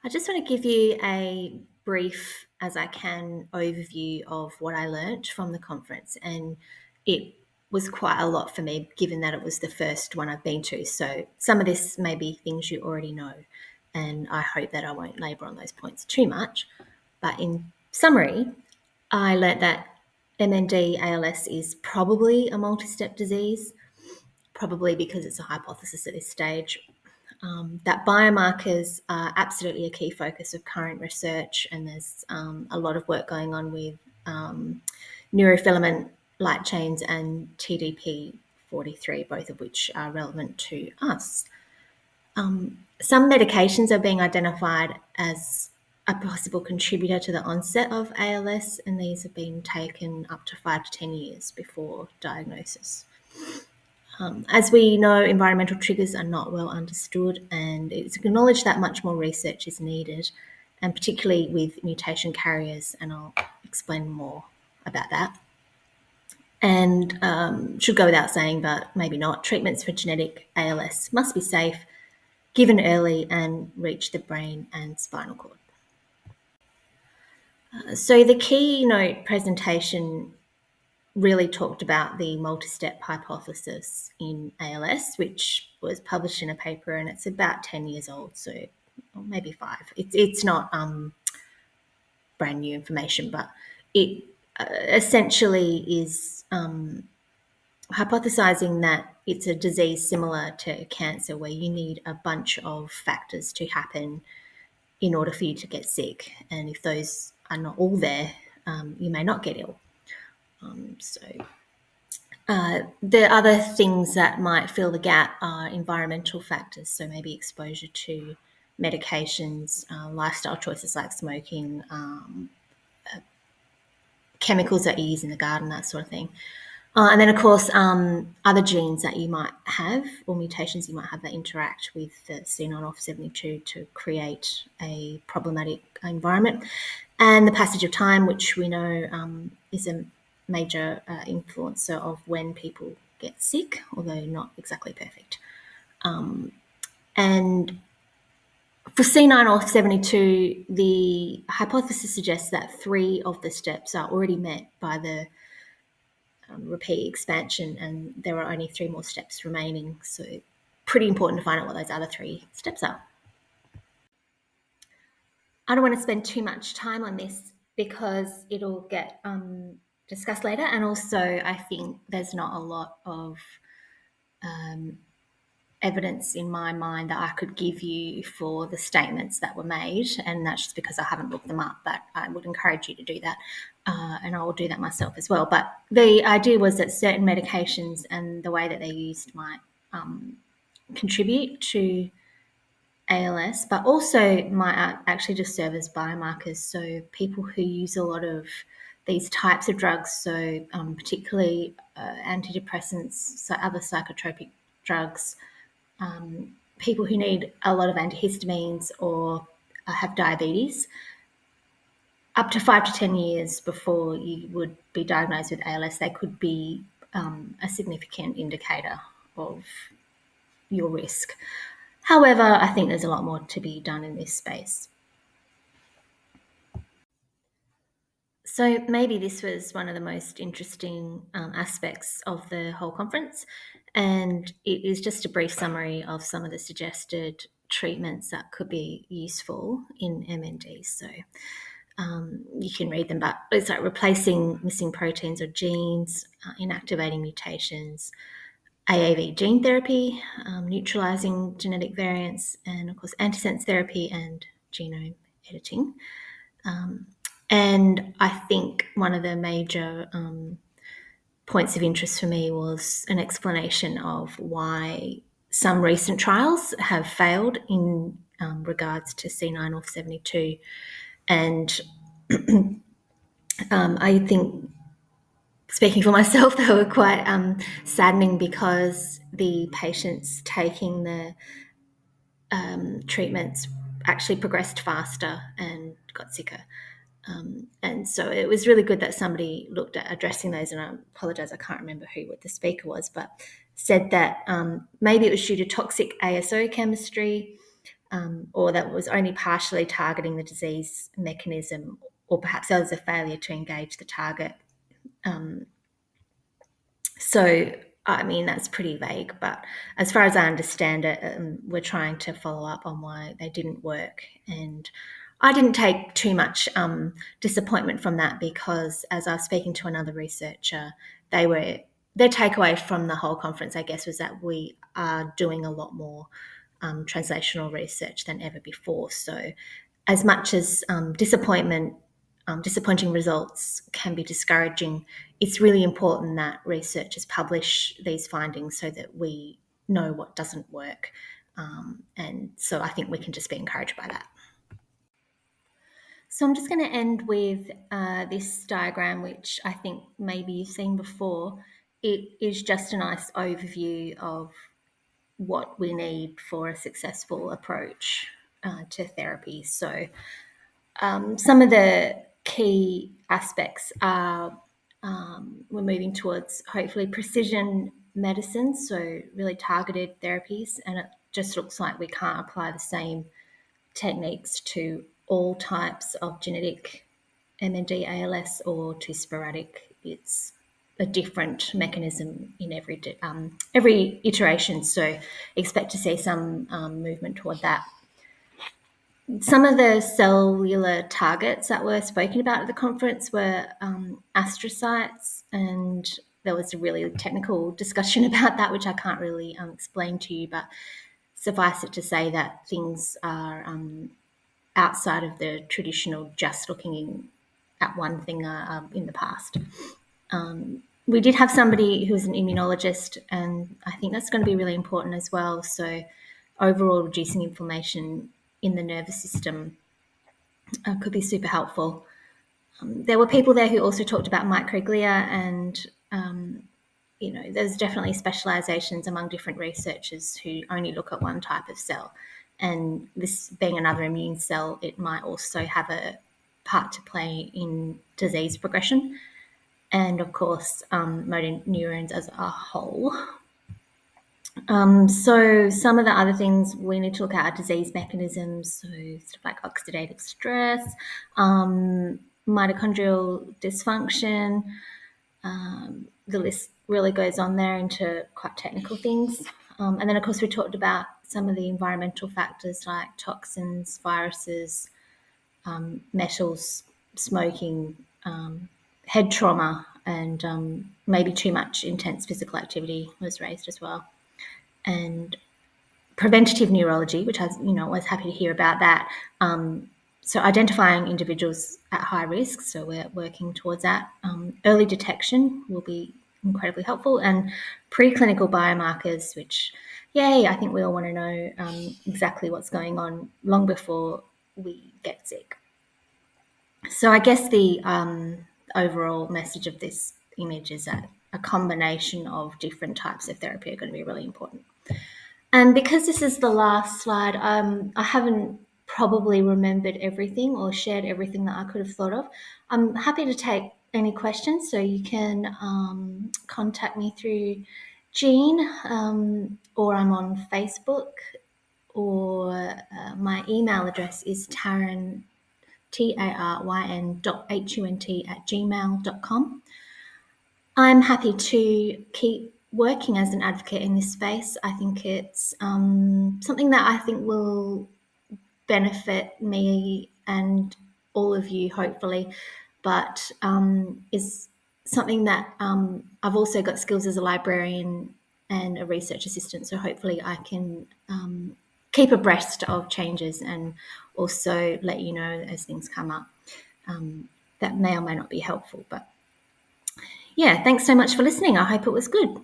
I just want to give you a brief, as I can, overview of what I learnt from the conference. And it was quite a lot for me, given that it was the first one I've been to. So some of this may be things you already know, and I hope that I won't labour on those points too much. But in summary, I learnt that MND ALS is probably a multi-step disease, probably because it's a hypothesis at this stage. That biomarkers are absolutely a key focus of current research, and there's a lot of work going on with neurofilament light chains and TDP43, both of which are relevant to us. Some medications are being identified as a possible contributor to the onset of ALS, and these have been taken up to 5 to 10 years before diagnosis. As we know, environmental triggers are not well understood, and it's acknowledged that much more research is needed, and particularly with mutation carriers, and I'll explain more about that. And should go without saying, but maybe not, treatments for genetic ALS must be safe, given early, and reach the brain and spinal cord. So the keynote presentation really talked about the multi-step hypothesis in ALS, which was published in a paper, and it's about 10 years old, so maybe 5. It's not brand new information, but it essentially is hypothesizing that it's a disease similar to cancer, where you need a bunch of factors to happen in order for you to get sick, and if those are not all there, you may not get ill. The other things that might fill the gap are environmental factors, so maybe exposure to medications, lifestyle choices like smoking, chemicals that you use in the garden, that sort of thing. And then, of course, other genes that you might have, or mutations you might have, that interact with the C9orf72 to create a problematic environment. And the passage of time, which we know is a major influencer of when people get sick, although not exactly perfect. And for C9orf72, the hypothesis suggests that 3 of the steps are already met by the repeat expansion, and there are only 3 more steps remaining. So pretty important to find out what those other 3 steps are. I don't want to spend too much time on this because it'll get discussed later, and also I think there's not a lot of evidence in my mind that I could give you for the statements that were made, and that's just because I haven't looked them up, but I would encourage you to do that, and I will do that myself as well. But the idea was that certain medications and the way that they're used might contribute to ALS, but also might actually just serve as biomarkers. So people who use a lot of these types of drugs, so particularly antidepressants, so other psychotropic drugs, people who need a lot of antihistamines or have diabetes, up to 5 to 10 years before you would be diagnosed with ALS, they could be a significant indicator of your risk. However, I think there's a lot more to be done in this space. So maybe this was one of the most interesting aspects of the whole conference, and it is just a brief summary of some of the suggested treatments that could be useful in MND. So you can read them, but it's like replacing missing proteins or genes, inactivating mutations, AAV gene therapy, neutralizing genetic variants, and of course antisense therapy and genome editing. And I think one of the major points of interest for me was an explanation of why some recent trials have failed in regards to C9orf72. And I think, speaking for myself, they were quite saddening, because the patients taking the treatments actually progressed faster and got sicker. And so it was really good that somebody looked at addressing those, and I apologise, I can't remember what the speaker was, but said that maybe it was due to toxic ASO chemistry, or that was only partially targeting the disease mechanism, or perhaps there was a failure to engage the target. So, I mean, that's pretty vague, but as far as I understand it, we're trying to follow up on why they didn't work. And I didn't take too much disappointment from that, because as I was speaking to another researcher, their takeaway from the whole conference, I guess, was that we are doing a lot more translational research than ever before. So as much as disappointing results can be discouraging, it's really important that researchers publish these findings so that we know what doesn't work. And so I think we can just be encouraged by that. So I'm just going to end with this diagram, which I think maybe you've seen before. It is just a nice overview of what we need for a successful approach to therapy. So some of the key aspects are we're moving towards hopefully precision medicine, so really targeted therapies, and it just looks like we can't apply the same techniques to all types of genetic MND ALS or to sporadic. It's a different mechanism in every iteration, so expect to see some movement toward that. Some of the cellular targets that were spoken about at the conference were astrocytes, and there was a really technical discussion about that, which I can't really explain to you, but suffice it to say that things are outside of the traditional just looking at one thing in the past. We did have somebody who was an immunologist, and I think that's going to be really important as well. So overall reducing inflammation in the nervous system could be super helpful. There were people there who also talked about microglia, and there's definitely specializations among different researchers who only look at one type of cell. And this being another immune cell, it might also have a part to play in disease progression. And of course, motor neurons as a whole. So some of the other things we need to look at are disease mechanisms, so stuff like oxidative stress, mitochondrial dysfunction. The list really goes on there into quite technical things. And then, of course, we talked about some of the environmental factors like toxins, viruses, metals, smoking, head trauma, and maybe too much intense physical activity was raised as well. And preventative neurology, which I was happy to hear about that. So identifying individuals at high risk, so we're working towards that. Early detection will be incredibly helpful, and preclinical biomarkers, which, yay, I think we all want to know exactly what's going on long before we get sick. So I guess the overall message of this image is that a combination of different types of therapy are going to be really important. And because this is the last slide, I haven't probably remembered everything or shared everything that I could have thought of. I'm happy to take any questions, so you can contact me through Jean, or I'm on Facebook, or my email address is Taryn, taryn.hunt@gmail.com. I'm happy to keep working as an advocate in this space. I think it's something that I think will benefit me and all of you, hopefully, but is something that I've also got skills as a librarian and a research assistant, so hopefully I can keep abreast of changes and also let you know as things come up. That may or may not be helpful, but yeah, thanks so much for listening. I hope it was good.